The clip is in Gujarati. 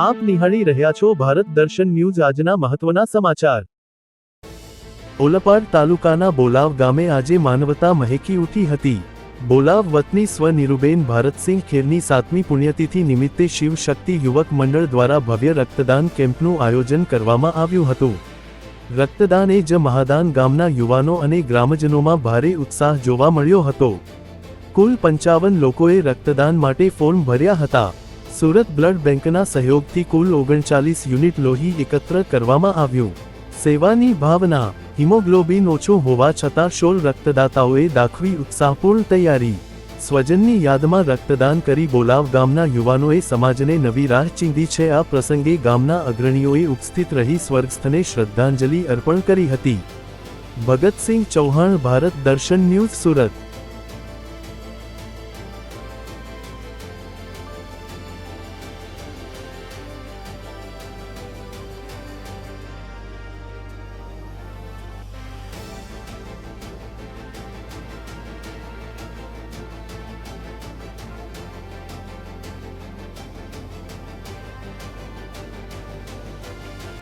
આપ નિહાળી રહ્યા છો ભારત દર્શન ન્યૂઝ। આજના મહત્વના સમાચાર। ઓલપાડ તાલુકાના બોલાવ ગામે આજે માનવતા મહેકી ઉઠી હતી। બોલાવ વતની સ્વ નિરુબેન ભારતસિંહ ખેરની 7મી પુણ્યતિથિ નિમિત્તે શિવ શક્તિ યુવક મંડળ દ્વારા ભવ્ય રક્તદાન કેમ્પનું આયોજન કરવામાં આવ્યું હતું। રક્તદાન એ જ મહાદાન ગામના યુવાનો અને ગ્રામજનોમાં ભારે ઉત્સાહ જોવા મળ્યો હતો। કુલ 55 લોકોએ રક્તદાન માટે ફોર્મ ભર્યા હતા। સુરત બ્લડ બેંકના સહયોગથી કુલ 39 યુનિટ લોહી એકત્ર કરવામાં આવ્યું। સેવાની ભાવના, હિમોગ્લોબિન ઓછું હોવા છતાં 16 રક્તદાતાઓએ દાખવી ઉત્સાહપૂર્ણ તૈયારી। સ્વજનની યાદમાં રક્તદાન કરી બોલાવ ગામના યુવાનોએ સમાજને નવી રાહ ચીંધી છે। આ પ્રસંગે ગામના અગ્રણીઓએ ઉપસ્થિત રહી સ્વર્ગસ્થને શ્રદ્ધાંજલિ અર્પણ કરી હતી। ભગતસિંહ ચૌહાણ, ભારત દર્શન ન્યૂઝ, સુરત।